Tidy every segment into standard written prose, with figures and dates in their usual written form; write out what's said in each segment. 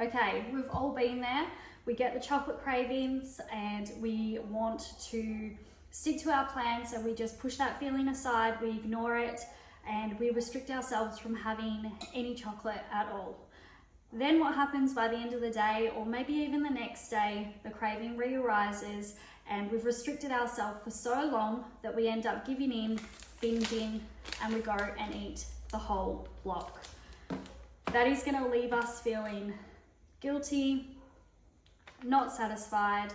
Okay, we've all been there. We get the chocolate cravings and we want to stick to our plan, so we just push that feeling aside, we ignore it, and we restrict ourselves from having any chocolate at all. Then what happens by the end of the day, or maybe even the next day, the craving re-arises and we've restricted ourselves for so long that we end up giving in, binging, and we go and eat the whole block. That is going to leave us feeling guilty, not satisfied,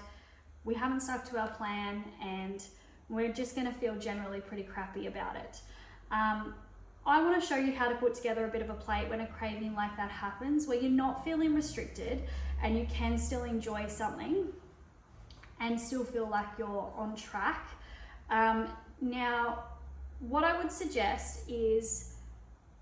we haven't stuck to our plan, and we're just going to feel generally pretty crappy about it. I want to show you how to put together a bit of a plate when a craving like that happens, where you're not feeling restricted and you can still enjoy something and still feel like you're on track. Now, what I would suggest is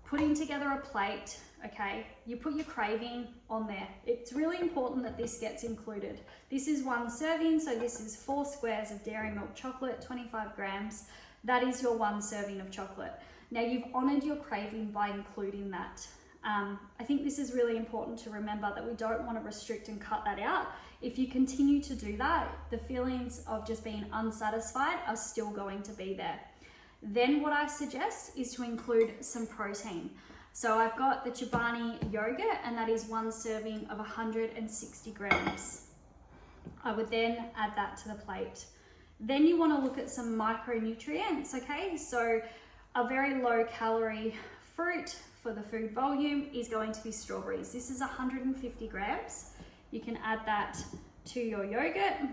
putting together a plate. Okay, you put your craving on there. It's really important that this gets included. This is 1 serving, so this is 4 squares of dairy milk chocolate, 25 grams. That is your 1 serving of chocolate. Now you've honored your craving by including that. I think this is really important to remember, that we don't want to restrict and cut that out. If you continue to do that, the feelings of just being unsatisfied are still going to be there. Then what I suggest is to include some protein. So I've got the Chobani yogurt, and that is 1 serving of 160 grams. I would then add that to the plate. Then you want to look at some micronutrients, okay? So a very low calorie fruit for the food volume is going to be strawberries. This is 150 grams. You can add that to your yogurt.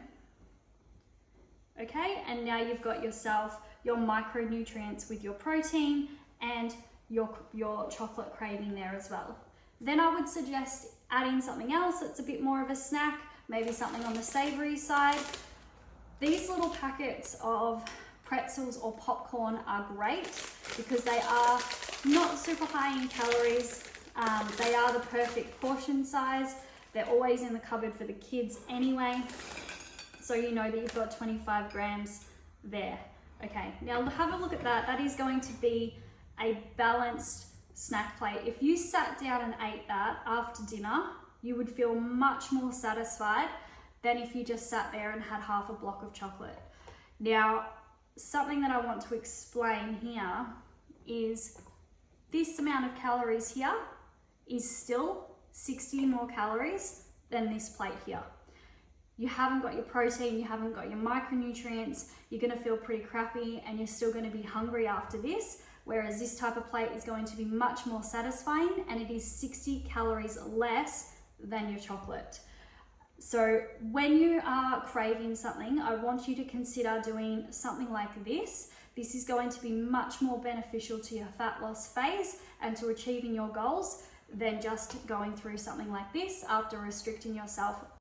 Okay, and now you've got yourself your micronutrients with your protein and your chocolate craving there as well. Then I would suggest adding something else that's a bit more of a snack, maybe something on the savory side. These little packets of pretzels or popcorn are great because they are not super high in calories. They are the perfect portion size. They're always in the cupboard for the kids anyway, so you know that you've got 25 grams there. Okay, now have a look at that. That is going to be a balanced snack plate. If you sat down and ate that after dinner, you would feel much more satisfied than if you just sat there and had half a block of chocolate. Now, something that I want to explain here is this amount of calories here is still 60 more calories than this plate here. You haven't got your protein, you haven't got your micronutrients, you're gonna feel pretty crappy and you're still gonna be hungry after this, whereas this type of plate is going to be much more satisfying, and it is 60 calories less than your chocolate. So when you are craving something, I want you to consider doing something like this. This is going to be much more beneficial to your fat loss phase and to achieving your goals than just going through something like this after restricting yourself